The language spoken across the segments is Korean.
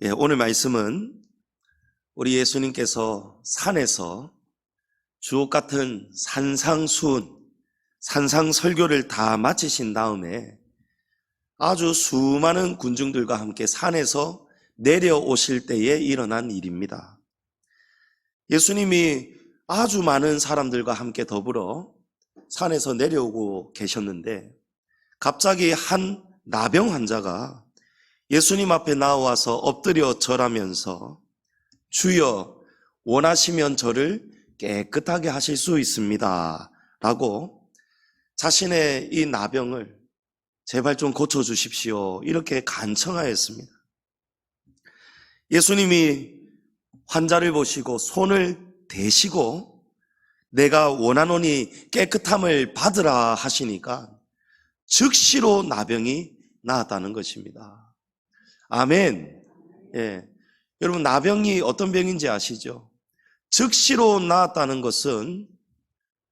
오늘 말씀은 우리 예수님께서 산에서 주옥 같은 산상수훈, 산상설교를 다 마치신 다음에 아주 수많은 군중들과 함께 산에서 내려오실 때에 일어난 일입니다. 예수님이 아주 많은 사람들과 함께 더불어 산에서 내려오고 계셨는데 갑자기 한 나병 환자가 예수님 앞에 나와서 엎드려 절하면서 주여 원하시면 저를 깨끗하게 하실 수 있습니다 라고 자신의 이 나병을 제발 좀 고쳐주십시오 이렇게 간청하였습니다. 예수님이 환자를 보시고 손을 대시고 내가 원하노니 깨끗함을 받으라 하시니까 즉시로 나병이 나았다는 것입니다. 아멘. 여러분, 나병이 어떤 병인지 아시죠? 즉시로 나았다는 것은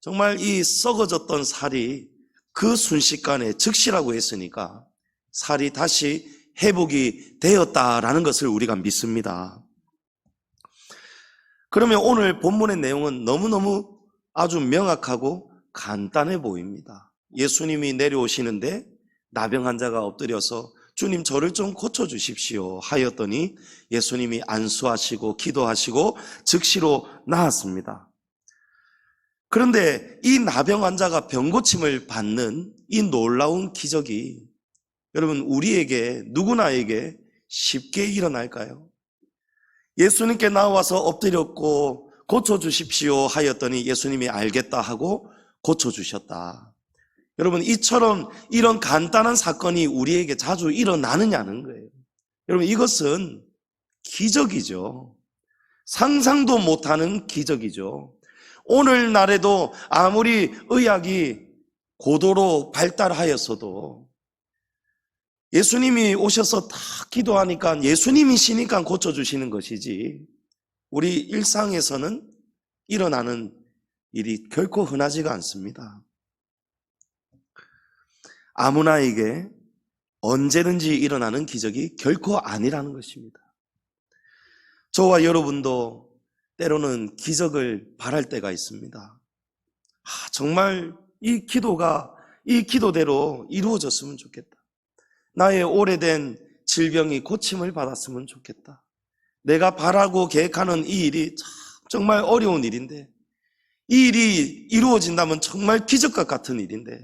정말 이 썩어졌던 살이 그 순식간에 즉시라고 했으니까 살이 다시 회복이 되었다라는 것을 우리가 믿습니다. 그러면 오늘 본문의 내용은 너무너무 아주 명확하고 간단해 보입니다. 예수님이 내려오시는데 나병 환자가 엎드려서 주님 저를 좀 고쳐주십시오 하였더니 예수님이 안수하시고 기도하시고 즉시로 나았습니다. 그런데 이 나병 환자가 병고침을 받는 이 놀라운 기적이 여러분 우리에게 누구나에게 쉽게 일어날까요? 예수님께 나와서 엎드렸고 고쳐주십시오 하였더니 예수님이 알겠다 하고 고쳐주셨다. 여러분 이처럼 이런 간단한 사건이 우리에게 자주 일어나느냐는 거예요. 여러분 이것은 기적이죠. 상상도 못하는 기적이죠. 오늘날에도 아무리 의학이 고도로 발달하였어도 예수님이 오셔서 다 기도하니까 예수님이시니까 고쳐주시는 것이지 우리 일상에서는 일어나는 일이 결코 흔하지가 않습니다. 아무나에게 언제든지 일어나는 기적이 결코 아니라는 것입니다. 저와 여러분도 때로는 기적을 바랄 때가 있습니다. 정말 이 기도가 이 기도대로 이루어졌으면 좋겠다. 나의 오래된 질병이 고침을 받았으면 좋겠다. 내가 바라고 계획하는 이 일이 정말 어려운 일인데 이 일이 이루어진다면 정말 기적과 같은 일인데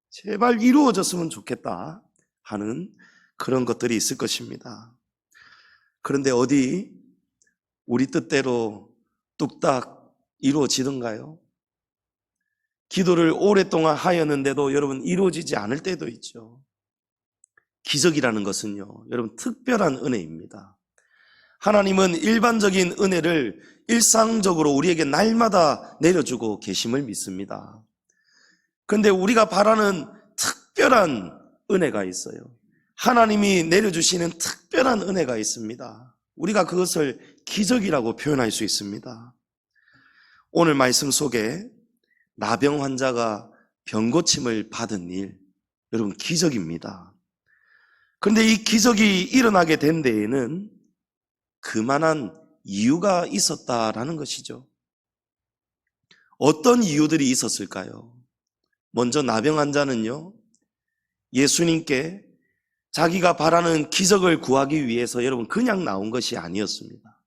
제발 이루어졌으면 좋겠다 하는 그런 것들이 있을 것입니다. 그런데 어디 우리 뜻대로 뚝딱 이루어지던가요? 기도를 오랫동안 하였는데도 여러분 이루어지지 않을 때도 있죠. 기적이라는 것은요, 여러분 특별한 은혜입니다. 하나님은 일반적인 은혜를 일상적으로 우리에게 날마다 내려주고 계심을 믿습니다. 그런데 우리가 바라는 특별한 은혜가 있어요. 하나님이 내려주시는 특별한 은혜가 있습니다. 우리가 그것을 기적이라고 표현할 수 있습니다. 오늘 말씀 속에 나병 환자가 병고침을 받은 일, 여러분 기적입니다. 그런데 이 기적이 일어나게 된 데에는 그만한 이유가 있었다라는 것이죠. 어떤 이유들이 있었을까요? 먼저 나병 환자는요, 예수님께 자기가 바라는 기적을 구하기 위해서 여러분 그냥 나온 것이 아니었습니다.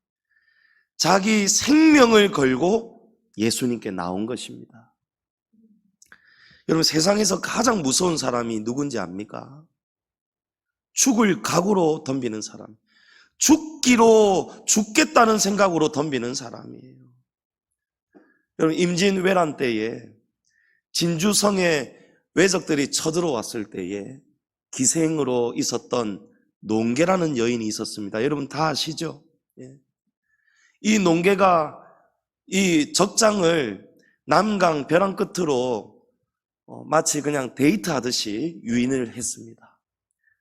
자기 생명을 걸고 예수님께 나온 것입니다. 여러분 세상에서 가장 무서운 사람이 누군지 압니까? 죽을 각오로 덤비는 사람, 죽겠다는 생각으로 덤비는 사람이에요. 여러분 임진왜란 때에 진주성에 왜적들이 쳐들어왔을 때에 기생으로 있었던 농계라는 여인이 있었습니다. 여러분 다 아시죠? 이 농계가 이 적장을 남강 벼랑 끝으로 마치 그냥 데이트하듯이 유인을 했습니다.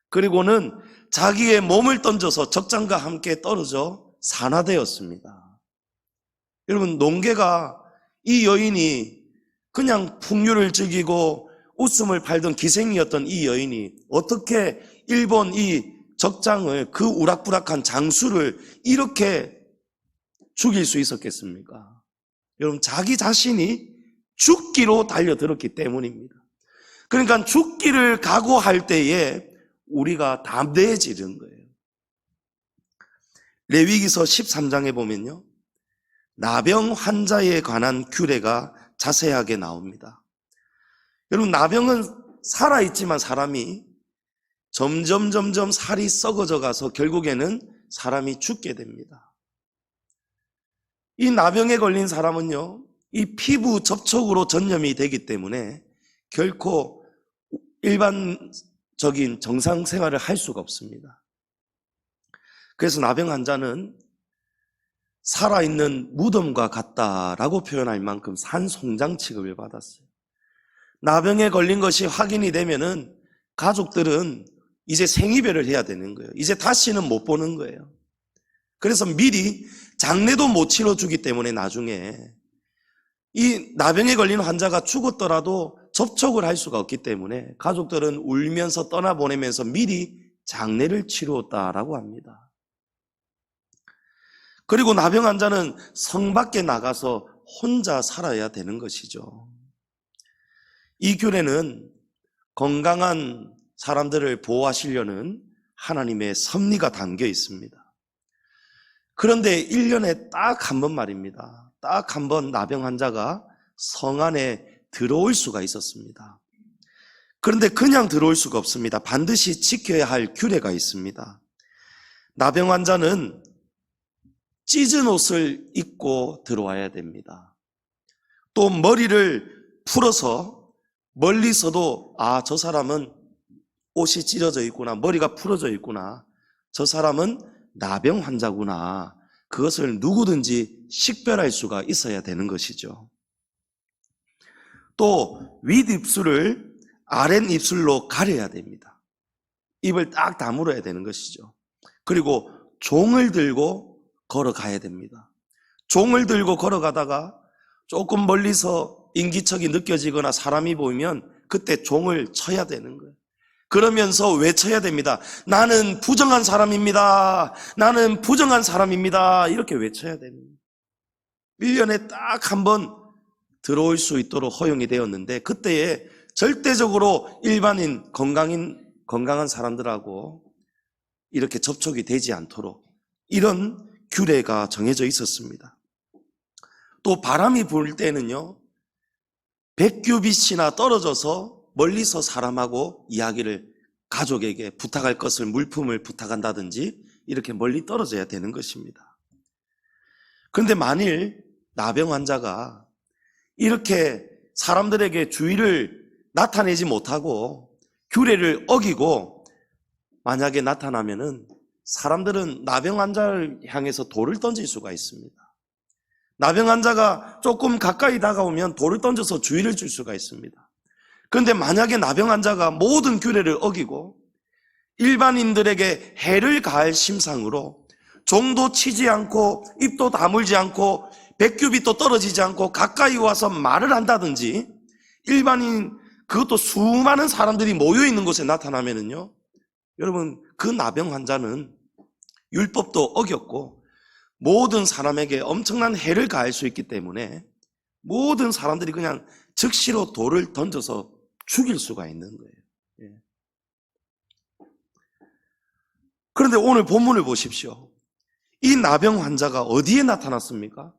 그리고는 자기의 몸을 던져서 적장과 함께 떨어져 산화되었습니다. 여러분 농계가 이 여인이 그냥 풍류를 즐기고 웃음을 팔던 기생이었던 이 여인이 어떻게 일본 이 적장을, 그 우락부락한 장수를 이렇게 죽일 수 있었겠습니까? 여러분, 자기 자신이 죽기로 달려들었기 때문입니다. 그러니까 죽기를 각오할 때에 우리가 담대해지는 거예요. 레위기서 13장에 보면요, 나병 환자에 관한 규례가 자세하게 나옵니다. 여러분, 나병은 살아있지만 사람이 점점 살이 썩어져 가서 결국에는 사람이 죽게 됩니다. 이 나병에 걸린 사람은요, 이 피부 접촉으로 전염이 되기 때문에 결코 일반적인 정상 생활을 할 수가 없습니다. 그래서 나병 환자는 살아있는 무덤과 같다라고 표현할 만큼 산송장 취급을 받았어요. 나병에 걸린 것이 확인이 되면은 가족들은 이제 생이별을 해야 되는 거예요. 이제 다시는 못 보는 거예요. 그래서 미리 장례도 못 치러주기 때문에 나중에 이 나병에 걸린 환자가 죽었더라도 접촉을 할 수가 없기 때문에 가족들은 울면서 떠나보내면서 미리 장례를 치루었다라고 합니다. 그리고 나병 환자는 성 밖에 나가서 혼자 살아야 되는 것이죠. 이 규례는 건강한 사람들을 보호하시려는 하나님의 섭리가 담겨 있습니다. 그런데 1년에 딱 한 번 말입니다. 딱 한 번 나병 환자가 성 안에 들어올 수가 있었습니다. 그런데 그냥 들어올 수가 없습니다. 반드시 지켜야 할 규례가 있습니다. 나병 환자는 찢은 옷을 입고 들어와야 됩니다. 또 머리를 풀어서 멀리서도 저 사람은 옷이 찢어져 있구나, 머리가 풀어져 있구나, 저 사람은 나병 환자구나, 그것을 누구든지 식별할 수가 있어야 되는 것이죠. 또 윗입술을 아랫입술로 가려야 됩니다. 입을 딱 다물어야 되는 것이죠. 그리고 종을 들고 걸어가야 됩니다. 종을 들고 걸어가다가 조금 멀리서 인기척이 느껴지거나 사람이 보이면 그때 종을 쳐야 되는 거예요. 그러면서 외쳐야 됩니다. 나는 부정한 사람입니다. 나는 부정한 사람입니다. 이렇게 외쳐야 됩니다. 1년에 딱 한 번 들어올 수 있도록 허용이 되었는데, 그때에 절대적으로 일반인 건강한 사람들하고 이렇게 접촉이 되지 않도록 이런 규례가 정해져 있었습니다. 또 바람이 불 때는요, 100규빗이나 떨어져서 멀리서 사람하고 이야기를, 가족에게 부탁할 것을, 물품을 부탁한다든지 이렇게 멀리 떨어져야 되는 것입니다. 그런데 만일 나병 환자가 이렇게 사람들에게 주의를 나타내지 못하고 규례를 어기고 만약에 나타나면은 사람들은 나병 환자를 향해서 돌을 던질 수가 있습니다. 나병 환자가 조금 가까이 다가오면 돌을 던져서 주의를 줄 수가 있습니다. 그런데 만약에 나병 환자가 모든 규례를 어기고 일반인들에게 해를 가할 심상으로 종도 치지 않고 입도 다물지 않고 100규빗도 떨어지지 않고 가까이 와서 말을 한다든지, 일반인, 그것도 수많은 사람들이 모여있는 곳에 나타나면은요, 여러분, 그 나병 환자는 율법도 어겼고 모든 사람에게 엄청난 해를 가할 수 있기 때문에 모든 사람들이 그냥 즉시로 돌을 던져서 죽일 수가 있는 거예요. 그런데 오늘 본문을 보십시오. 이 나병 환자가 어디에 나타났습니까?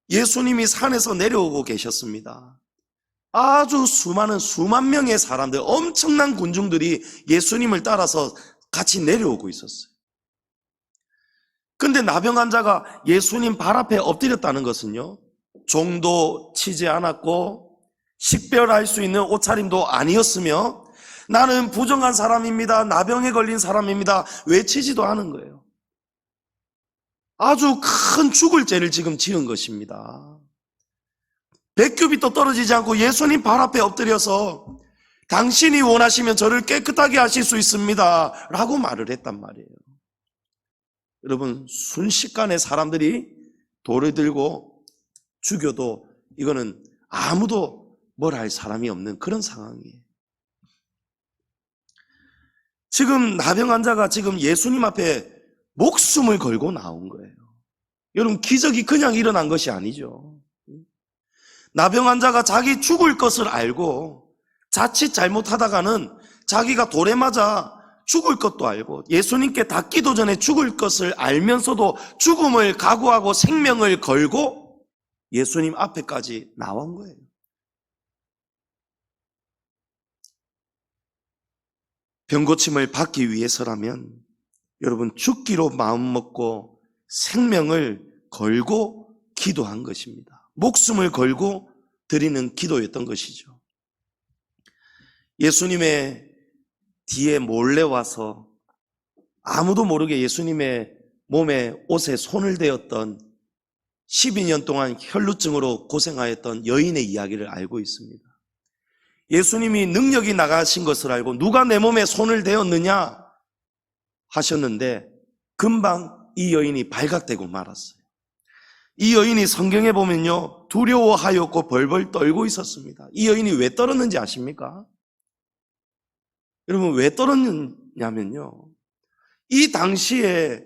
예수님이 산에서 내려오고 계셨습니다. 아주 수만 명의 사람들, 엄청난 군중들이 예수님을 따라서 같이 내려오고 있었어요. 그런데 나병 환자가 예수님 발 앞에 엎드렸다는 것은요, 종도 치지 않았고 식별할 수 있는 옷차림도 아니었으며 나는 부정한 사람입니다, 나병에 걸린 사람입니다 외치지도 않은 거예요. 아주 큰 죽을 죄를 지금 지은 것입니다. 100규빗도 떨어지지 않고 예수님 발 앞에 엎드려서 당신이 원하시면 저를 깨끗하게 하실 수 있습니다 라고 말을 했단 말이에요. 여러분, 순식간에 사람들이 돌을 들고 죽여도 이거는 아무도 뭘 할 사람이 없는 그런 상황이에요. 지금 나병 환자가 지금 예수님 앞에 목숨을 걸고 나온 거예요. 여러분, 기적이 그냥 일어난 것이 아니죠. 나병 환자가 자기 죽을 것을 알고 자칫 잘못하다가는 자기가 돌에 맞아 죽을 것도 알고 예수님께 닿기도 전에 죽을 것을 알면서도 죽음을 각오하고 생명을 걸고 예수님 앞에까지 나온 거예요. 병고침을 받기 위해서라면 여러분, 죽기로 마음먹고 생명을 걸고 기도한 것입니다. 목숨을 걸고 드리는 기도였던 것이죠. 예수님의 뒤에 몰래 와서 아무도 모르게 예수님의 몸에 옷에 손을 대었던 12년 동안 혈루증으로 고생하였던 여인의 이야기를 알고 있습니다. 예수님이 능력이 나가신 것을 알고 누가 내 몸에 손을 대었느냐 하셨는데 금방 이 여인이 발각되고 말았어요. 이 여인이 성경에 보면요, 두려워하였고 벌벌 떨고 있었습니다. 이 여인이 왜 떨었는지 아십니까? 여러분, 왜 떨었냐면요, 이 당시에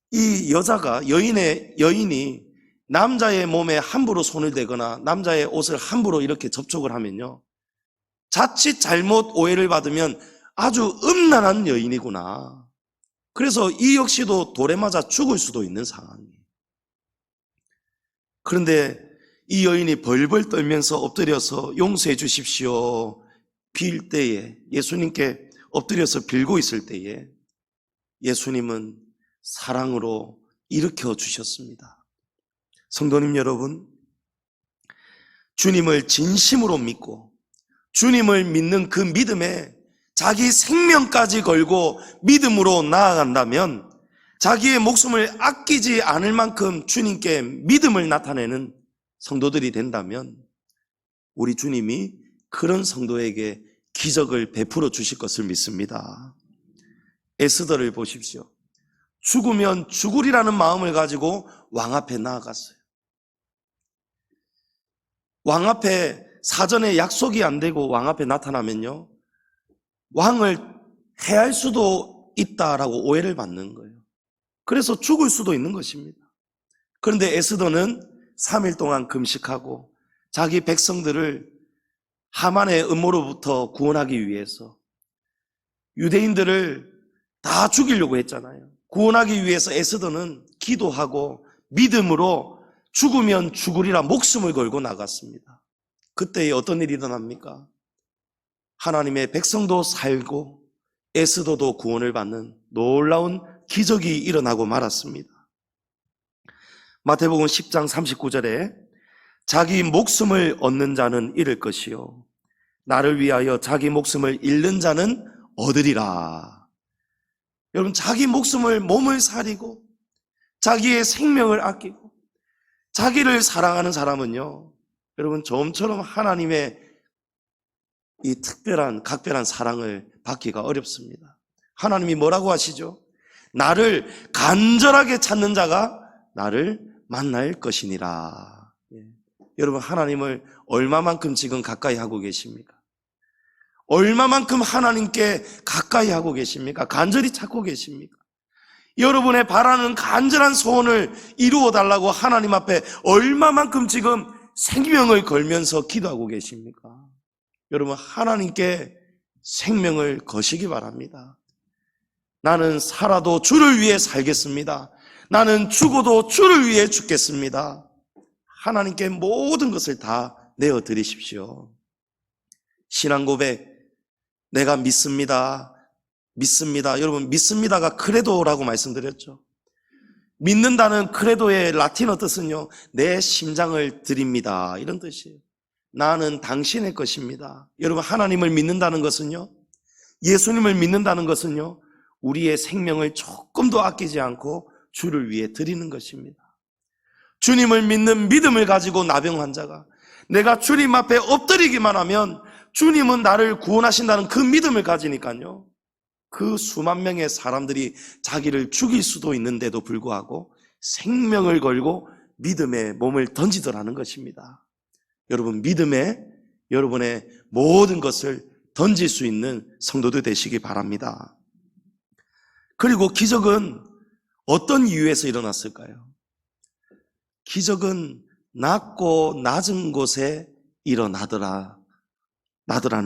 이 여자가 여인이 남자의 몸에 함부로 손을 대거나 남자의 옷을 함부로 이렇게 접촉을 하면요, 자칫 잘못 오해를 받으면 아주 음란한 여인이구나. 그래서 이 역시도 돌에 맞아 죽을 수도 있는 상황이에요. 그런데 이 여인이 벌벌 떨면서 엎드려서 용서해 주십시오 빌 때에, 예수님께 엎드려서 빌고 있을 때에 예수님은 사랑으로 일으켜 주셨습니다. 성도님 여러분, 주님을 진심으로 믿고 주님을 믿는 그 믿음에 자기 생명까지 걸고 믿음으로 나아간다면, 자기의 목숨을 아끼지 않을 만큼 주님께 믿음을 나타내는 성도들이 된다면 우리 주님이 그런 성도에게 기적을 베풀어 주실 것을 믿습니다. 에스더를 보십시오. 죽으면 죽으리라는 마음을 가지고 왕 앞에 나아갔어요. 왕 앞에 사전에 약속이 안 되고 왕 앞에 나타나면요, 왕을 해할 수도 있다라고 오해를 받는 거예요. 그래서 죽을 수도 있는 것입니다. 그런데 에스더는 3일 동안 금식하고 자기 백성들을 하만의 음모로부터 구원하기 위해서, 유대인들을 다 죽이려고 했잖아요. 구원하기 위해서 에스더는 기도하고 믿음으로 죽으면 죽으리라 목숨을 걸고 나갔습니다. 그때 어떤 일이 일어납니까? 하나님의 백성도 살고 에스더도 구원을 받는 놀라운 기적이 일어나고 말았습니다. 마태복음 10장 39절에 자기 목숨을 얻는 자는 잃을 것이요 나를 위하여 자기 목숨을 잃는 자는 얻으리라. 여러분, 자기 몸을 사리고 자기의 생명을 아끼고 자기를 사랑하는 사람은요, 여러분, 좀처럼 하나님의 이 각별한 사랑을 받기가 어렵습니다. 하나님이 뭐라고 하시죠? 나를 간절하게 찾는 자가 나를 만날 것이니라. 여러분, 하나님을 얼마만큼 지금 가까이 하고 계십니까? 얼마만큼 하나님께 가까이 하고 계십니까? 간절히 찾고 계십니까? 여러분의 바라는 간절한 소원을 이루어 달라고 하나님 앞에 얼마만큼 지금 생명을 걸면서 기도하고 계십니까? 여러분, 하나님께 생명을 거시기 바랍니다. 나는 살아도 주를 위해 살겠습니다. 나는 죽어도 주를 위해 죽겠습니다. 하나님께 모든 것을 다 내어드리십시오. 신앙 고백, 내가 믿습니다. 여러분, 믿습니다가 크레도라고 말씀드렸죠. 믿는다는 크레도의 라틴어 뜻은요, 내 심장을 드립니다, 이런 뜻이에요. 나는 당신의 것입니다. 여러분, 하나님을 믿는다는 것은요, 예수님을 믿는다는 것은요, 우리의 생명을 조금도 아끼지 않고 주를 위해 드리는 것입니다. 주님을 믿는 믿음을 가지고 나병 환자가 내가 주님 앞에 엎드리기만 하면 주님은 나를 구원하신다는 그 믿음을 가지니까요, 그 수만 명의 사람들이 자기를 죽일 수도 있는데도 불구하고 생명을 걸고 믿음의 몸을 던지더라는 것입니다. 여러분, 믿음에 여러분의 모든 것을 던질 수 있는 성도들 되시기 바랍니다. 그리고 기적은 어떤 이유에서 일어났을까요? 기적은 낮고 낮은 곳에 일어나더라는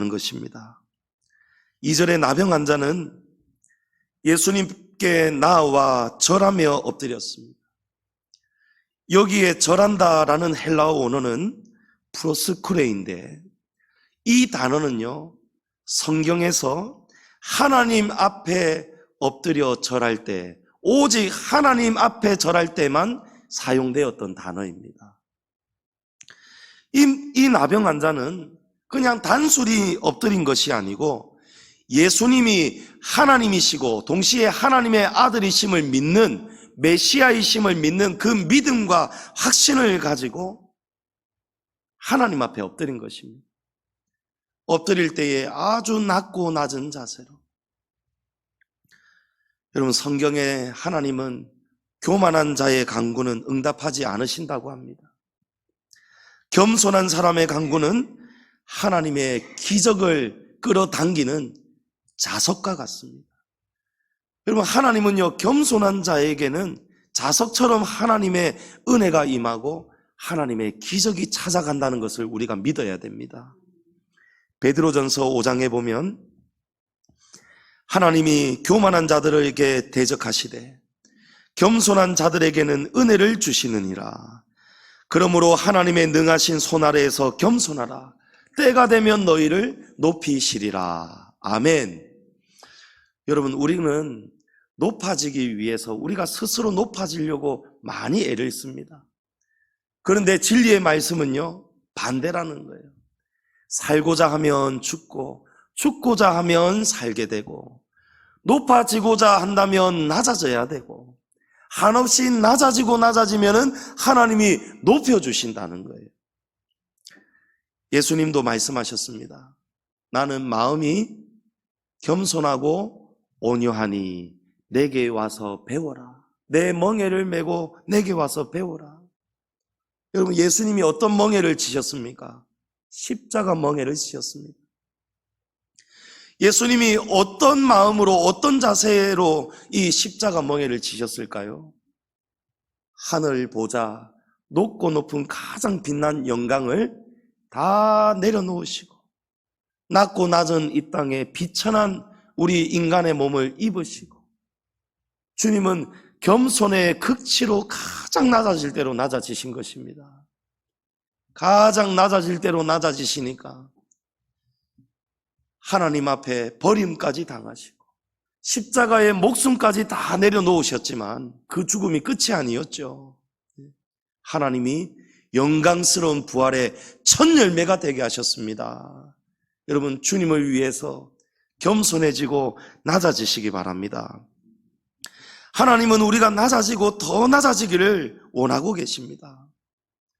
것입니다. 2절의 나병 환자는 예수님께 나와 절하며 엎드렸습니다. 여기에 절한다라는 헬라어 원어는 프로스쿠레인데, 이 단어는요, 성경에서 하나님 앞에 엎드려 절할 때, 오직 하나님 앞에 절할 때만 사용되었던 단어입니다. 이 나병 환자는 그냥 단순히 엎드린 것이 아니고 예수님이 하나님이시고 동시에 하나님의 아들이심을 믿는, 메시아이심을 믿는 그 믿음과 확신을 가지고 하나님 앞에 엎드린 것입니다. 엎드릴 때에 아주 낮고 낮은 자세로. 여러분, 성경에 하나님은 교만한 자의 간구는 응답하지 않으신다고 합니다. 겸손한 사람의 간구는 하나님의 기적을 끌어당기는 자석과 같습니다. 여러분, 하나님은요, 겸손한 자에게는 자석처럼 하나님의 은혜가 임하고 하나님의 기적이 찾아간다는 것을 우리가 믿어야 됩니다. 베드로전서 5장에 보면 하나님이 교만한 자들에게 대적하시되 겸손한 자들에게는 은혜를 주시느니라. 그러므로 하나님의 능하신 손 아래에서 겸손하라. 때가 되면 너희를 높이시리라. 아멘. 여러분, 우리는 높아지기 위해서 우리가 스스로 높아지려고 많이 애를 씁니다. 그런데 진리의 말씀은요, 반대라는 거예요. 살고자 하면 죽고, 죽고자 하면 살게 되고, 높아지고자 한다면 낮아져야 되고, 한없이 낮아지면은 하나님이 높여주신다는 거예요. 예수님도 말씀하셨습니다. 나는 마음이 겸손하고 온유하니 내게 와서 배워라. 내 멍에를 메고 내게 와서 배워라. 여러분, 예수님이 어떤 멍에를 지셨습니까? 십자가 멍에를 지셨습니다. 예수님이 어떤 마음으로, 어떤 자세로 이 십자가 멍에를 지셨을까요? 하늘 보자 높고 높은 가장 빛난 영광을 다 내려놓으시고 낮고 낮은 이 땅에 비천한 우리 인간의 몸을 입으시고, 주님은 겸손의 극치로 가장 낮아질 대로 낮아지신 것입니다. 가장 낮아질 대로 낮아지시니까 하나님 앞에 버림까지 당하시고 십자가에 목숨까지 다 내려놓으셨지만 그 죽음이 끝이 아니었죠. 하나님이 영광스러운 부활의 첫 열매가 되게 하셨습니다. 여러분, 주님을 위해서 겸손해지고 낮아지시기 바랍니다. 하나님은 우리가 낮아지고 더 낮아지기를 원하고 계십니다.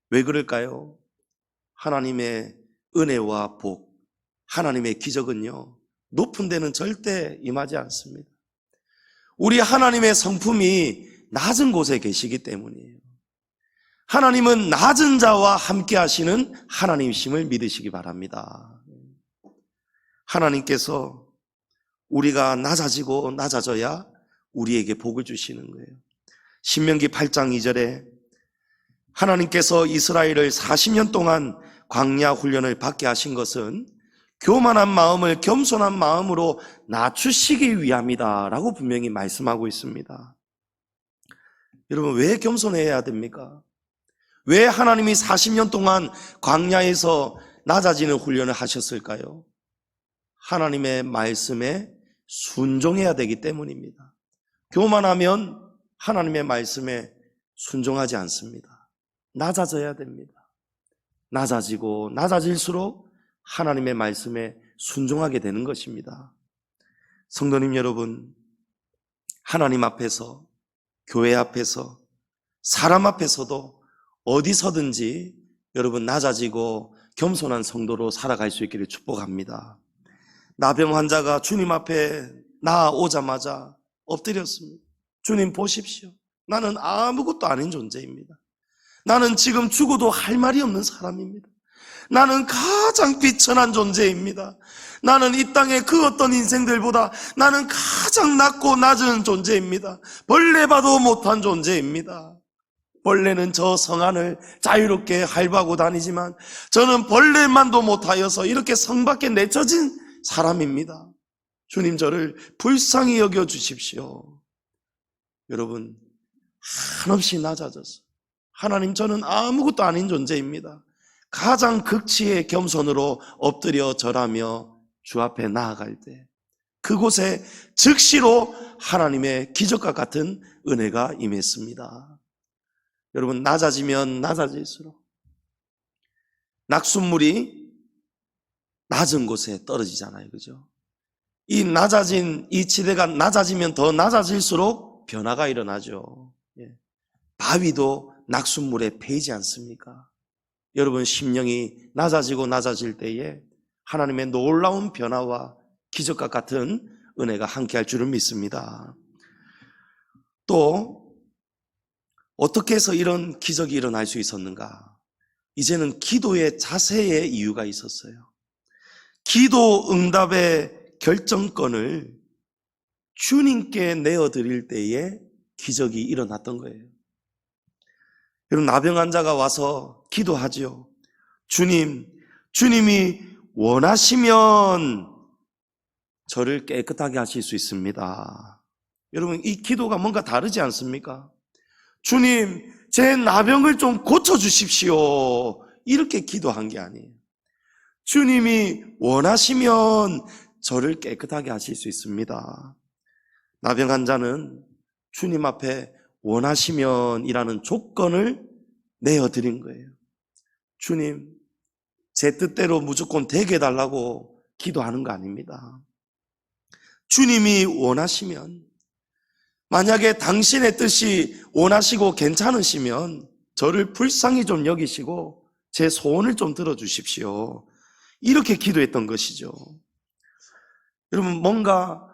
왜 그럴까요? 하나님의 은혜와 복, 하나님의 기적은요, 높은 데는 절대 임하지 않습니다. 우리 하나님의 성품이 낮은 곳에 계시기 때문이에요. 하나님은 낮은 자와 함께 하시는 하나님이심을 믿으시기 바랍니다. 하나님께서 우리가 낮아지고 낮아져야 우리에게 복을 주시는 거예요. 신명기 8장 2절에 하나님께서 이스라엘을 40년 동안 광야 훈련을 받게 하신 것은 교만한 마음을 겸손한 마음으로 낮추시기 위함이다 라고 분명히 말씀하고 있습니다. 여러분, 왜 겸손해야 됩니까? 왜 하나님이 40년 동안 광야에서 낮아지는 훈련을 하셨을까요? 하나님의 말씀에 순종해야 되기 때문입니다. 교만하면 하나님의 말씀에 순종하지 않습니다. 낮아져야 됩니다. 낮아지고 낮아질수록 하나님의 말씀에 순종하게 되는 것입니다. 성도님 여러분, 하나님 앞에서, 교회 앞에서, 사람 앞에서도 어디서든지 여러분 낮아지고 겸손한 성도로 살아갈 수 있기를 축복합니다. 나병 환자가 주님 앞에 나아오자마자 엎드렸습니다. 주님 보십시오. 나는 아무것도 아닌 존재입니다. 나는 지금 죽어도 할 말이 없는 사람입니다. 나는 가장 비천한 존재입니다. 나는 이 땅의 그 어떤 인생들보다 나는 가장 낮고 낮은 존재입니다. 벌레 봐도 못한 존재입니다. 벌레는 저 성안을 자유롭게 핥아고 다니지만 저는 벌레만도 못하여서 이렇게 성 밖에 내쳐진 사람입니다. 주님, 저를 불쌍히 여겨 주십시오. 여러분, 한없이 낮아져서 하나님, 저는 아무것도 아닌 존재입니다. 가장 극치의 겸손으로 엎드려 절하며 주 앞에 나아갈 때 그곳에 즉시로 하나님의 기적과 같은 은혜가 임했습니다. 여러분, 낮아지면 낮아질수록 낙숫물이 낮은 곳에 떨어지잖아요. 그죠? 이 낮아진 이 지대가 낮아지면 더 낮아질수록 변화가 일어나죠. 바위도 낙숫물에 패이지 않습니까? 여러분, 심령이 낮아지고 낮아질 때에 하나님의 놀라운 변화와 기적과 같은 은혜가 함께할 줄을 믿습니다. 또 어떻게 해서 이런 기적이 일어날 수 있었는가? 이제는 기도의 자세의 이유가 있었어요. 기도 응답의 결정권을 주님께 내어드릴 때에 기적이 일어났던 거예요. 여러분, 나병 환자가 와서 기도하죠. 주님이 원하시면 저를 깨끗하게 하실 수 있습니다. 여러분, 이 기도가 뭔가 다르지 않습니까? 주님, 제 나병을 좀 고쳐주십시오. 이렇게 기도한 게 아니에요. 주님이 원하시면 저를 깨끗하게 하실 수 있습니다. 나병 환자는 주님 앞에 원하시면 이라는 조건을 내어드린 거예요. 주님, 제 뜻대로 무조건 되게 해달라고 기도하는 거 아닙니다. 주님이 원하시면, 만약에 당신의 뜻이 원하시고 괜찮으시면 저를 불쌍히 좀 여기시고 제 소원을 좀 들어주십시오. 이렇게 기도했던 것이죠. 여러분, 뭔가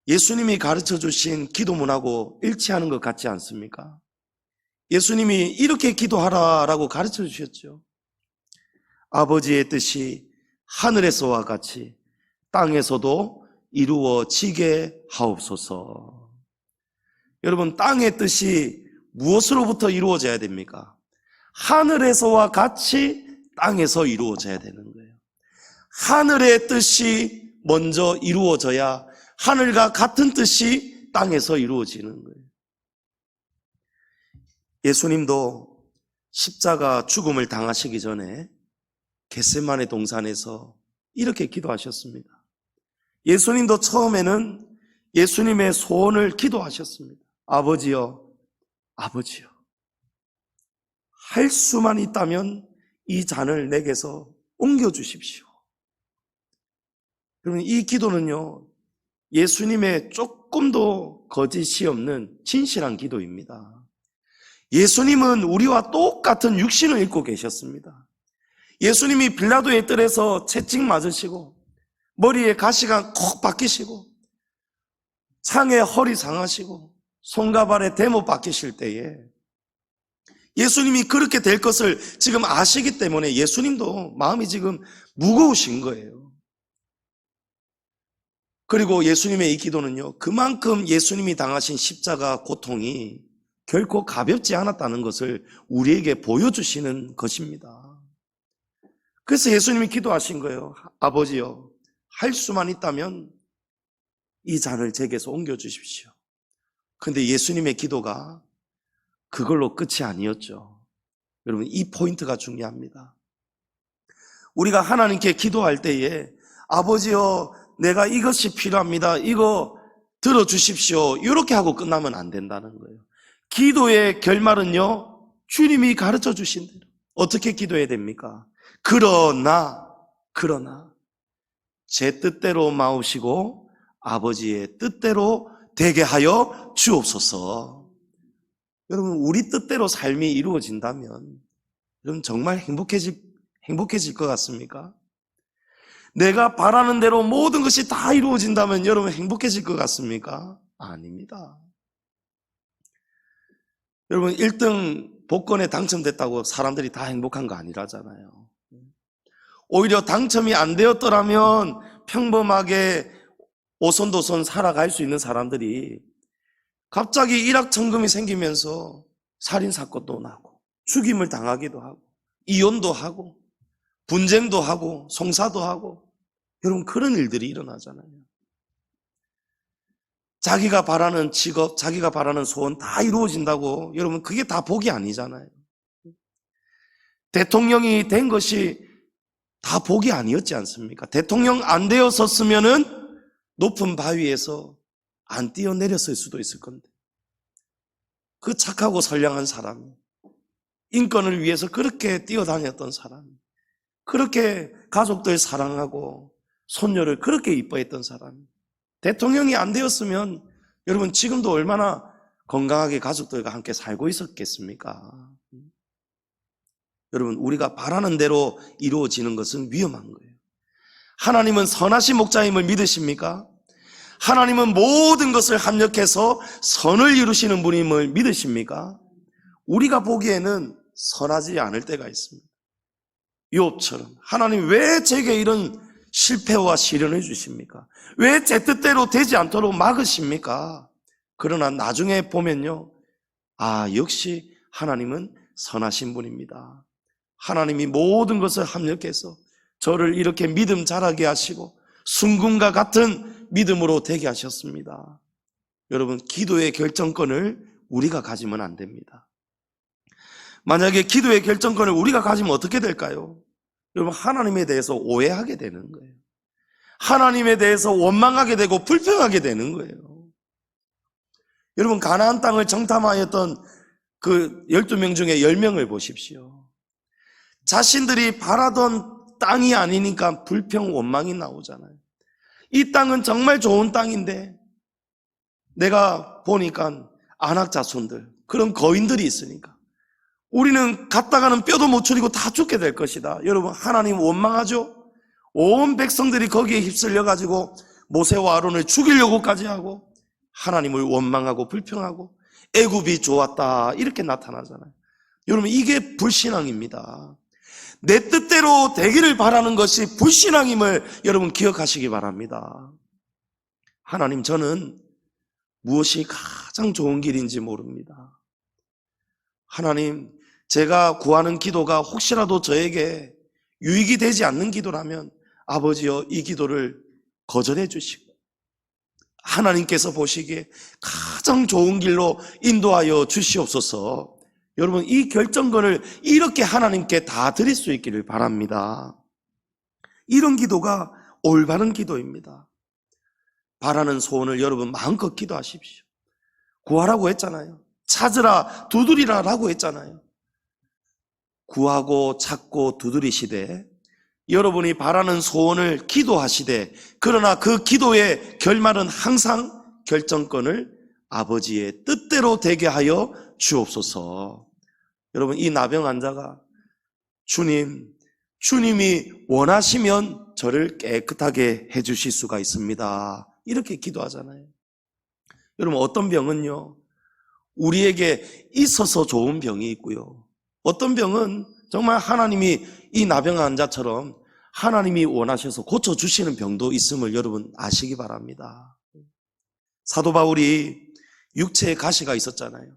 예수님이 가르쳐 주신 기도문하고 일치하는 것 같지 않습니까? 예수님이 이렇게 기도하라라고 가르쳐 주셨죠. 아버지의 뜻이 하늘에서와 같이 땅에서도 이루어지게 하옵소서. 여러분, 땅의 뜻이 무엇으로부터 이루어져야 됩니까? 하늘에서와 같이 땅에서 이루어져야 되는 거예요. 하늘의 뜻이 먼저 이루어져야 하늘과 같은 뜻이 땅에서 이루어지는 거예요. 예수님도 십자가 죽음을 당하시기 전에 겟세마네 동산에서 이렇게 기도하셨습니다. 예수님도 처음에는 예수님의 소원을 기도하셨습니다. 아버지여, 아버지여, 할 수만 있다면 이 잔을 내게서 옮겨주십시오. 여러분, 이 기도는요, 예수님의 조금도 거짓이 없는 진실한 기도입니다. 예수님은 우리와 똑같은 육신을 입고 계셨습니다. 예수님이 빌라도의 뜰에서 채찍 맞으시고 머리에 가시가 콕 박히시고 창에 허리 상하시고 손과 발에 대못 박히실 때에 예수님이 그렇게 될 것을 지금 아시기 때문에 예수님도 마음이 지금 무거우신 거예요. 그리고 예수님의 이 기도는요, 그만큼 예수님이 당하신 십자가 고통이 결코 가볍지 않았다는 것을 우리에게 보여주시는 것입니다. 그래서 예수님이 기도하신 거예요. 아버지여, 할 수만 있다면 이 잔을 제게서 옮겨주십시오. 그런데 예수님의 기도가 그걸로 끝이 아니었죠. 여러분, 이 포인트가 중요합니다. 우리가 하나님께 기도할 때에 아버지여, 내가 이것이 필요합니다, 이거 들어주십시오, 이렇게 하고 끝나면 안 된다는 거예요. 기도의 결말은요, 주님이 가르쳐 주신 대로 어떻게 기도해야 됩니까? 그러나 제 뜻대로 마오시고 아버지의 뜻대로 되게 하여 주옵소서. 여러분, 우리 뜻대로 삶이 이루어진다면 여러분 정말 행복해질 것 같습니까? 내가 바라는 대로 모든 것이 다 이루어진다면 여러분 행복해질 것 같습니까? 아닙니다. 여러분, 1등 복권에 당첨됐다고 사람들이 다 행복한 거 아니라잖아요. 오히려 당첨이 안 되었더라면 평범하게 오손도손 살아갈 수 있는 사람들이 갑자기 일확천금이 생기면서 살인사건도 나고 죽임을 당하기도 하고 이혼도 하고 분쟁도 하고 송사도 하고, 여러분 그런 일들이 일어나잖아요. 자기가 바라는 직업, 자기가 바라는 소원 다 이루어진다고 여러분 그게 다 복이 아니잖아요. 대통령이 된 것이 다 복이 아니었지 않습니까? 대통령 안 되었었으면은 높은 바위에서 안 뛰어내렸을 수도 있을 건데, 그 착하고 선량한 사람이, 인권을 위해서 그렇게 뛰어다녔던 사람이, 그렇게 가족들 사랑하고 손녀를 그렇게 이뻐했던 사람이 대통령이 안 되었으면 여러분 지금도 얼마나 건강하게 가족들과 함께 살고 있었겠습니까? 여러분 우리가 바라는 대로 이루어지는 것은 위험한 거예요. 하나님은 선하신 목자임을 믿으십니까? 하나님은 모든 것을 합력해서 선을 이루시는 분임을 믿으십니까? 우리가 보기에는 선하지 않을 때가 있습니다. 욥처럼 하나님 왜 제게 이런 실패와 시련을 주십니까? 왜 제 뜻대로 되지 않도록 막으십니까? 그러나 나중에 보면요, 역시 하나님은 선하신 분입니다. 하나님이 모든 것을 합력해서 저를 이렇게 믿음 자라게 하시고 순금과 같은 믿음으로 되게 하셨습니다. 여러분 기도의 결정권을 우리가 가지면 안 됩니다. 만약에 기도의 결정권을 우리가 가지면 어떻게 될까요? 여러분 하나님에 대해서 오해하게 되는 거예요. 하나님에 대해서 원망하게 되고 불평하게 되는 거예요. 여러분 가나안 땅을 정탐하였던 그 12명 중에 10명을 보십시오. 자신들이 바라던 땅이 아니니까 불평 원망이 나오잖아요. 이 땅은 정말 좋은 땅인데 내가 보니까 안악자손들, 그런 거인들이 있으니까 우리는 갔다가는 뼈도 못 추리고 다 죽게 될 것이다. 여러분 하나님 원망하죠? 온 백성들이 거기에 휩쓸려 가지고 모세와 아론을 죽이려고까지 하고 하나님을 원망하고 불평하고 애굽이 좋았다 이렇게 나타나잖아요. 여러분 이게 불신앙입니다. 내 뜻대로 되기를 바라는 것이 불신앙임을 여러분 기억하시기 바랍니다. 하나님 저는 무엇이 가장 좋은 길인지 모릅니다. 하나님 제가 구하는 기도가 혹시라도 저에게 유익이 되지 않는 기도라면 아버지여 이 기도를 거절해 주시고 하나님께서 보시기에 가장 좋은 길로 인도하여 주시옵소서. 여러분 이 결정권을 이렇게 하나님께 다 드릴 수 있기를 바랍니다. 이런 기도가 올바른 기도입니다. 바라는 소원을 여러분 마음껏 기도하십시오. 구하라고 했잖아요. 찾으라 두드리라 라고 했잖아요. 구하고 찾고 두드리시되 여러분이 바라는 소원을 기도하시되, 그러나 그 기도의 결말은 항상 결정권을 아버지의 뜻대로 되게 하여 주옵소서. 여러분 이 나병 환자가 주님이 원하시면 저를 깨끗하게 해주실 수가 있습니다 이렇게 기도하잖아요. 여러분 어떤 병은요 우리에게 있어서 좋은 병이 있고요, 어떤 병은 정말 하나님이 이 나병 환자처럼 하나님이 원하셔서 고쳐주시는 병도 있음을 여러분 아시기 바랍니다. 사도 바울이 육체에 가시가 있었잖아요.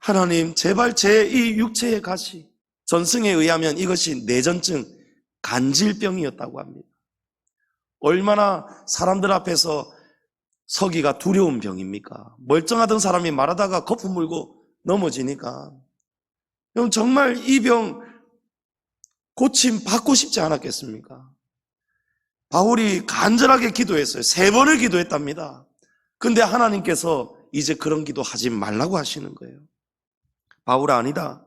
하나님 제발 제 이 육체의 가시, 전승에 의하면 이것이 뇌전증 간질병이었다고 합니다. 얼마나 사람들 앞에서 서기가 두려운 병입니까? 멀쩡하던 사람이 말하다가 거품 물고 넘어지니까 정말 이 병 고침 받고 싶지 않았겠습니까? 바울이 간절하게 기도했어요. 3번을 기도했답니다. 근데 하나님께서 이제 그런 기도 하지 말라고 하시는 거예요. 바울아 아니다.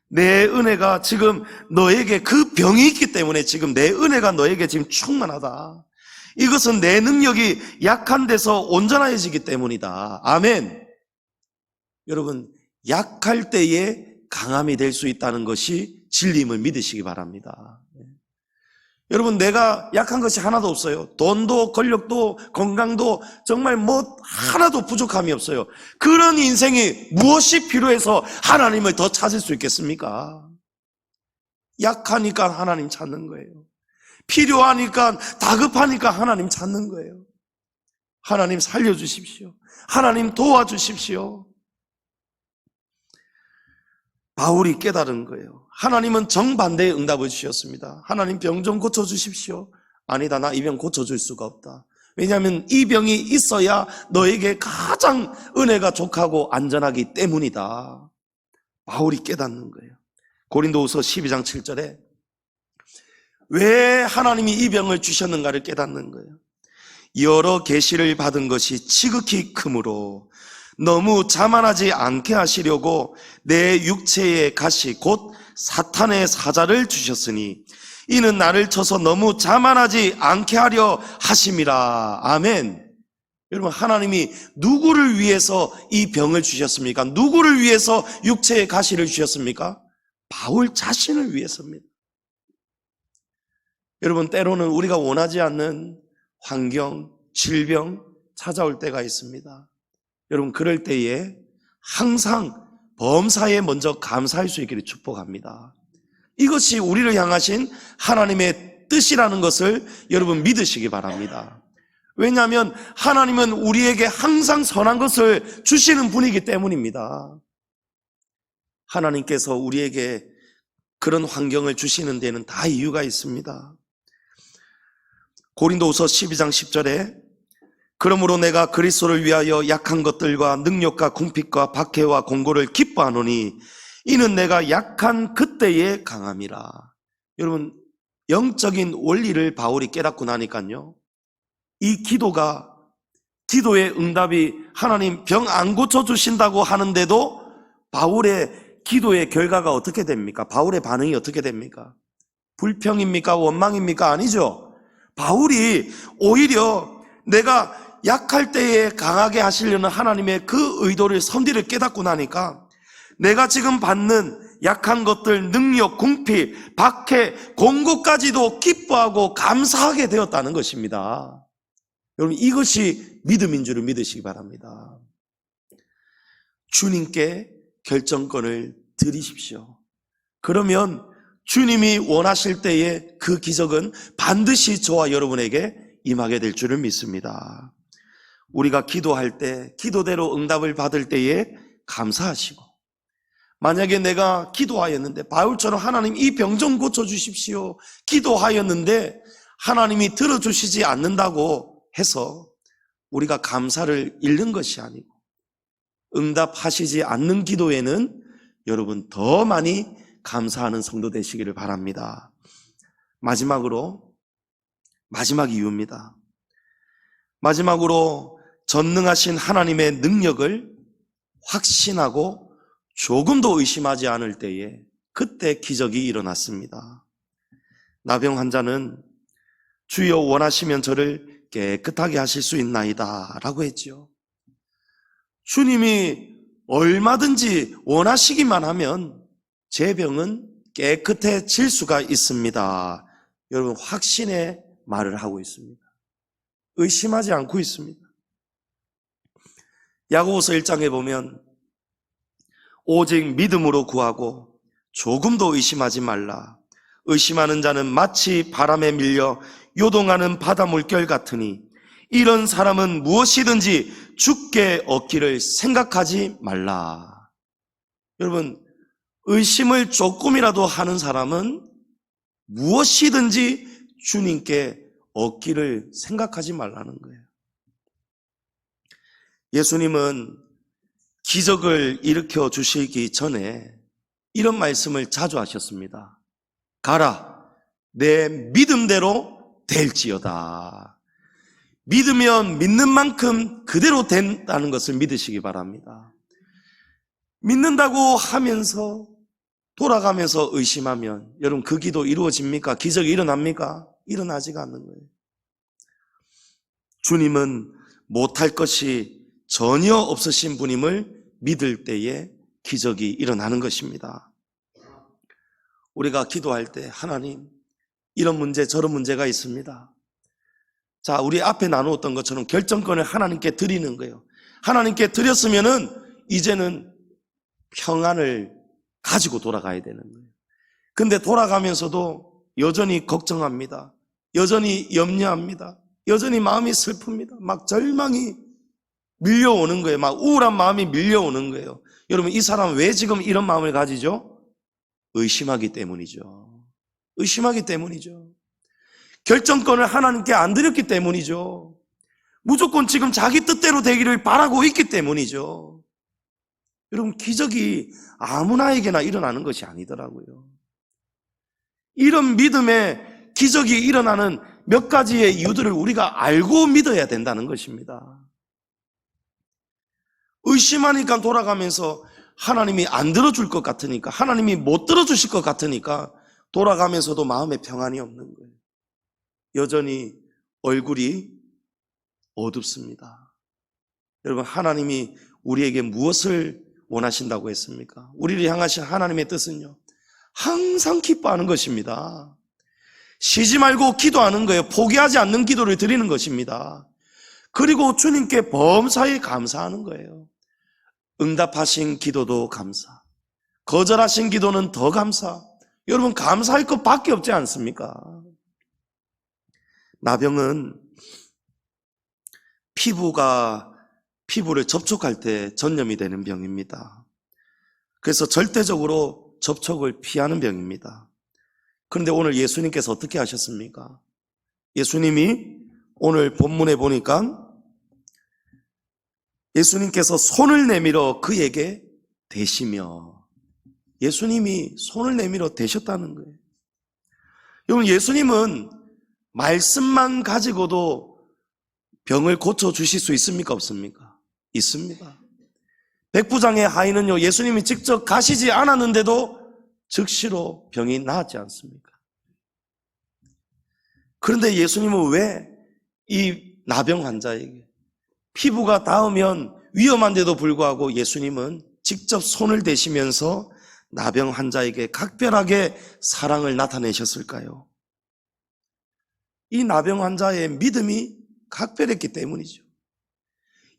내 은혜가 지금 너에게 그 병이 있기 때문에 지금 내 은혜가 너에게 지금 충만하다. 이것은 내 능력이 약한 데서 온전해지기 때문이다. 아멘. 여러분 약할 때에 강함이 될 수 있다는 것이 진리임을 믿으시기 바랍니다. 여러분 내가 약한 것이 하나도 없어요. 돈도 권력도 건강도 정말 하나도 부족함이 없어요. 그런 인생이 무엇이 필요해서 하나님을 더 찾을 수 있겠습니까? 약하니까 하나님 찾는 거예요. 필요하니까, 다급하니까 하나님 찾는 거예요. 하나님 살려주십시오. 하나님 도와주십시오. 바울이 깨달은 거예요. 하나님은 정반대의 응답을 주셨습니다. 하나님 병 좀 고쳐주십시오. 아니다, 나 이 병 고쳐줄 수가 없다. 왜냐하면 이 병이 있어야 너에게 가장 은혜가 족하고 안전하기 때문이다. 바울이 깨닫는 거예요. 고린도후서 12장 7절에 왜 하나님이 이 병을 주셨는가를 깨닫는 거예요. 여러 계시를 받은 것이 지극히 크므로 너무 자만하지 않게 하시려고 내 육체의 가시 곧 사탄의 사자를 주셨으니 이는 나를 쳐서 너무 자만하지 않게 하려 하심이라. 아멘. 여러분, 하나님이 누구를 위해서 이 병을 주셨습니까? 누구를 위해서 육체의 가시를 주셨습니까? 바울 자신을 위해서입니다. 여러분, 때로는 우리가 원하지 않는 환경, 질병 찾아올 때가 있습니다. 여러분, 그럴 때에 항상 범사에 먼저 감사할 수 있기를 축복합니다. 이것이 우리를 향하신 하나님의 뜻이라는 것을 여러분 믿으시기 바랍니다. 왜냐하면 하나님은 우리에게 항상 선한 것을 주시는 분이기 때문입니다. 하나님께서 우리에게 그런 환경을 주시는 데는 다 이유가 있습니다. 고린도후서 12장 10절에 그러므로 내가 그리스도를 위하여 약한 것들과 능력과 궁핍과 박해와 공고를 기뻐하노니 이는 내가 약한 그때에 강함이라. 여러분, 영적인 원리를 바울이 깨닫고 나니까요, 이 기도의 응답이 하나님 병 안 고쳐주신다고 하는데도 바울의 기도의 결과가 어떻게 됩니까? 바울의 반응이 어떻게 됩니까? 불평입니까? 원망입니까? 아니죠. 바울이 오히려 내가 약할 때에 강하게 하시려는 하나님의 그 의도를 선비를 깨닫고 나니까 내가 지금 받는 약한 것들, 능력, 궁핍, 박해, 공고까지도 기뻐하고 감사하게 되었다는 것입니다. 여러분, 이것이 믿음인 줄을 믿으시기 바랍니다. 주님께 결정권을 드리십시오. 그러면 주님이 원하실 때에 그 기적은 반드시 저와 여러분에게 임하게 될 줄을 믿습니다. 우리가 기도할 때, 기도대로 응답을 받을 때에 감사하시고, 만약에 내가 기도하였는데 바울처럼 하나님 이 병 좀 고쳐주십시오 기도하였는데 하나님이 들어주시지 않는다고 해서 우리가 감사를 잃는 것이 아니고, 응답하시지 않는 기도에는 여러분 더 많이 감사하는 성도 되시기를 바랍니다. 마지막 이유입니다. 마지막으로 전능하신 하나님의 능력을 확신하고 조금도 의심하지 않을 때에 그때 기적이 일어났습니다. 나병 환자는 주여 원하시면 저를 깨끗하게 하실 수 있나이다 라고 했죠. 주님이 얼마든지 원하시기만 하면 제 병은 깨끗해질 수가 있습니다. 여러분, 확신의 말을 하고 있습니다. 의심하지 않고 있습니다. 야고보서 1장에 보면 오직 믿음으로 구하고 조금도 의심하지 말라. 의심하는 자는 마치 바람에 밀려 요동하는 바다 물결 같으니 이런 사람은 무엇이든지 주께 얻기를 생각하지 말라. 여러분, 의심을 조금이라도 하는 사람은 무엇이든지 주님께 얻기를 생각하지 말라는 거예요. 예수님은 기적을 일으켜 주시기 전에 이런 말씀을 자주 하셨습니다. 가라, 내 믿음대로 될지어다. 믿으면 믿는 만큼 그대로 된다는 것을 믿으시기 바랍니다. 믿는다고 하면서 돌아가면서 의심하면 여러분 그 기도 이루어집니까? 기적이 일어납니까? 일어나지가 않는 거예요. 주님은 못할 것이 전혀 없으신 분임을 믿을 때에 기적이 일어나는 것입니다. 우리가 기도할 때 하나님 이런 문제 저런 문제가 있습니다. 자, 우리 앞에 나누었던 것처럼 결정권을 하나님께 드리는 거예요. 하나님께 드렸으면은 이제는 평안을 가지고 돌아가야 되는 거예요. 근데 돌아가면서도 여전히 걱정합니다. 여전히 염려합니다. 여전히 마음이 슬픕니다. 막 절망이 밀려오는 거예요. 막 우울한 마음이 밀려오는 거예요. 여러분, 이 사람은 왜 지금 이런 마음을 가지죠? 의심하기 때문이죠. 의심하기 때문이죠. 결정권을 하나님께 안 드렸기 때문이죠. 무조건 지금 자기 뜻대로 되기를 바라고 있기 때문이죠. 여러분, 기적이 아무나에게나 일어나는 것이 아니더라고요. 이런 믿음의 기적이 일어나는 몇 가지의 이유들을 우리가 알고 믿어야 된다는 것입니다. 의심하니까 돌아가면서 하나님이 안 들어줄 것 같으니까, 하나님이 못 들어주실 것 같으니까 돌아가면서도 마음에 평안이 없는 거예요. 여전히 얼굴이 어둡습니다. 여러분, 하나님이 우리에게 무엇을 원하신다고 했습니까? 우리를 향하신 하나님의 뜻은요, 항상 기뻐하는 것입니다. 쉬지 말고 기도하는 거예요. 포기하지 않는 기도를 드리는 것입니다. 그리고 주님께 범사에 감사하는 거예요. 응답하신 기도도 감사, 거절하신 기도는 더 감사. 여러분, 감사할 것밖에 없지 않습니까? 나병은 피부를 접촉할 때 전염이 되는 병입니다. 그래서 절대적으로 접촉을 피하는 병입니다. 그런데 오늘 예수님께서 어떻게 하셨습니까? 예수님이 오늘 본문에 보니까 예수님께서 손을 내밀어 그에게 대시며, 예수님이 손을 내밀어 대셨다는 거예요. 여러분, 예수님은 말씀만 가지고도 병을 고쳐주실 수 있습니까? 없습니까? 있습니다. 백부장의 하인은요, 예수님이 직접 가시지 않았는데도 즉시로 병이 나았지 않습니까? 그런데 예수님은 왜 이 나병 환자에게, 피부가 닿으면 위험한데도 불구하고 예수님은 직접 손을 대시면서 나병 환자에게 각별하게 사랑을 나타내셨을까요? 이 나병 환자의 믿음이 각별했기 때문이죠.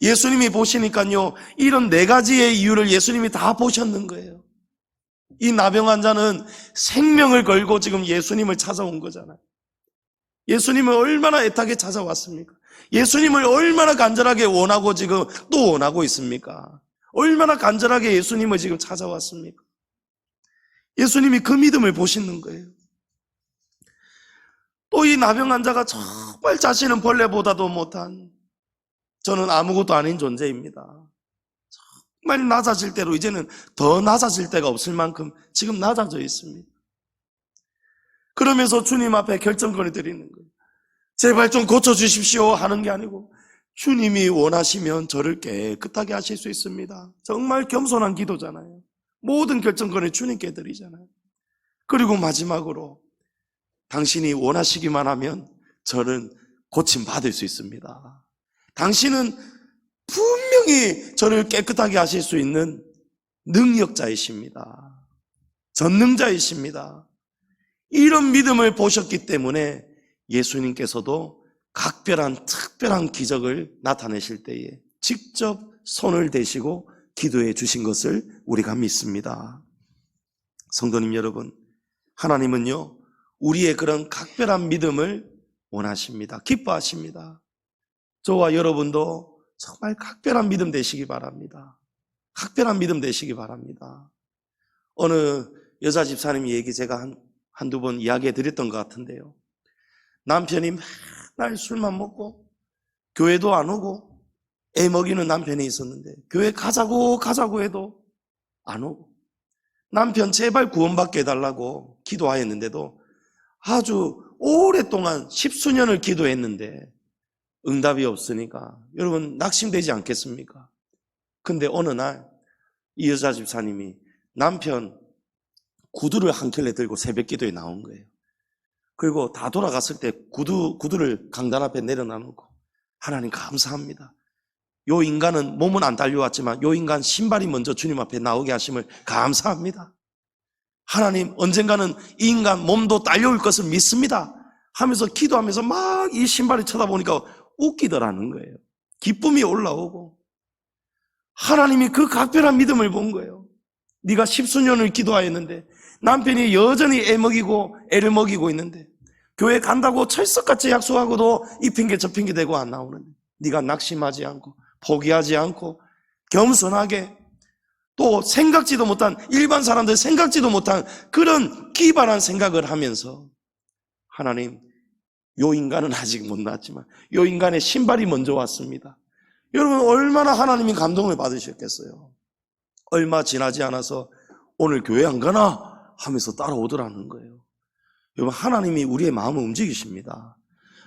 예수님이 보시니까요, 이런 4가지의 이유를 예수님이 다 보셨는 거예요. 이 나병 환자는 생명을 걸고 지금 예수님을 찾아온 거잖아요. 예수님을 얼마나 애타게 찾아왔습니까? 예수님을 얼마나 간절하게 원하고 지금 또 원하고 있습니까? 얼마나 간절하게 예수님을 지금 찾아왔습니까? 예수님이 그 믿음을 보시는 거예요. 또 이 나병 환자가 정말 자신은 벌레보다도 못한, 저는 아무것도 아닌 존재입니다. 정말 낮아질 대로 이제는 더 낮아질 데가 없을 만큼 지금 낮아져 있습니다. 그러면서 주님 앞에 결정권을 드리는 거예요. 제발 좀 고쳐주십시오 하는 게 아니고, 주님이 원하시면 저를 깨끗하게 하실 수 있습니다. 정말 겸손한 기도잖아요. 모든 결정권을 주님께 드리잖아요. 그리고 마지막으로, 당신이 원하시기만 하면 저는 고침받을 수 있습니다. 당신은 분명히 저를 깨끗하게 하실 수 있는 능력자이십니다. 전능자이십니다. 이런 믿음을 보셨기 때문에 예수님께서도 특별한 기적을 나타내실 때에 직접 손을 대시고 기도해 주신 것을 우리가 믿습니다. 성도님 여러분, 하나님은요, 우리의 그런 각별한 믿음을 원하십니다. 기뻐하십니다. 저와 여러분도 정말 각별한 믿음 되시기 바랍니다. 각별한 믿음 되시기 바랍니다. 어느 여자 집사님 얘기 제가 한두 번 이야기해 드렸던 것 같은데요. 남편이 맨날 술만 먹고 교회도 안 오고 애 먹이는 남편이 있었는데, 교회 가자고 해도 안 오고, 남편 제발 구원받게 해달라고 기도하였는데도 아주 오랫동안 10수년을 기도했는데 응답이 없으니까 여러분 낙심되지 않겠습니까? 근데 어느 날 이 여자 집사님이 남편 구두를 한 켤레 들고 새벽 기도에 나온 거예요. 그리고 다 돌아갔을 때 구두를 강단 앞에 내려놔놓고, 하나님 감사합니다. 요 인간은 몸은 안 달려왔지만 요 인간 신발이 먼저 주님 앞에 나오게 하심을 감사합니다. 하나님, 언젠가는 이 인간 몸도 딸려올 것을 믿습니다 하면서 기도하면서 막 이 신발을 쳐다보니까 웃기더라는 거예요. 기쁨이 올라오고, 하나님이 그 각별한 믿음을 본 거예요. 네가 10수년을 기도하였는데 남편이 여전히 애를 먹이고 있는데 교회 간다고 철석같이 약속하고도 이 핑계 저 핑계 대고 안 나오는데 네가 낙심하지 않고 포기하지 않고 겸손하게 또 생각지도 못한 일반 사람들 생각지도 못한 그런 기발한 생각을 하면서 하나님, 요 인간은 아직 못 났지만 요 인간의 신발이 먼저 왔습니다. 여러분 얼마나 하나님이 감동을 받으셨겠어요. 얼마 지나지 않아서 오늘 교회 안 가나 하면서 따라오더라는 거예요. 여러분 하나님이 우리의 마음을 움직이십니다.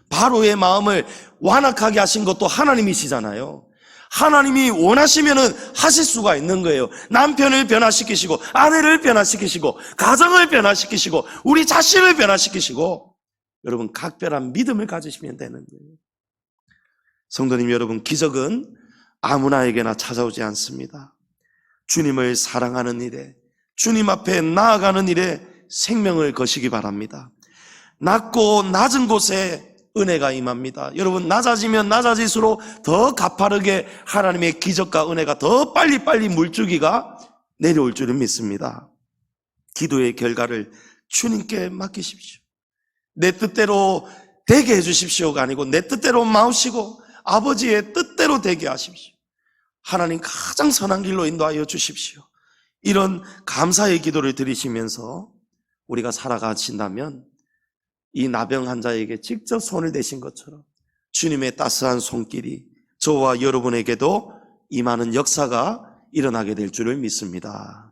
바로의 마음을 완악하게 하신 것도 하나님이시잖아요. 하나님이 원하시면은 하실 수가 있는 거예요. 남편을 변화시키시고 아내를 변화시키시고 가정을 변화시키시고 우리 자신을 변화시키시고 여러분 각별한 믿음을 가지시면 되는 거예요. 성도님 여러분, 기적은 아무나에게나 찾아오지 않습니다. 주님을 사랑하는 일에, 주님 앞에 나아가는 일에 생명을 거시기 바랍니다. 낮고 낮은 곳에 은혜가 임합니다. 여러분 낮아지면 낮아질수록 더 가파르게 하나님의 기적과 은혜가 더 빨리빨리 물줄기가 내려올 줄을 믿습니다. 기도의 결과를 주님께 맡기십시오. 내 뜻대로 되게 해주십시오가 아니고 내 뜻대로 마우시고 아버지의 뜻대로 되게 하십시오. 하나님 가장 선한 길로 인도하여 주십시오. 이런 감사의 기도를 드리시면서 우리가 살아가신다면 이 나병 환자에게 직접 손을 대신 것처럼 주님의 따스한 손길이 저와 여러분에게도 임하는 역사가 일어나게 될 줄을 믿습니다.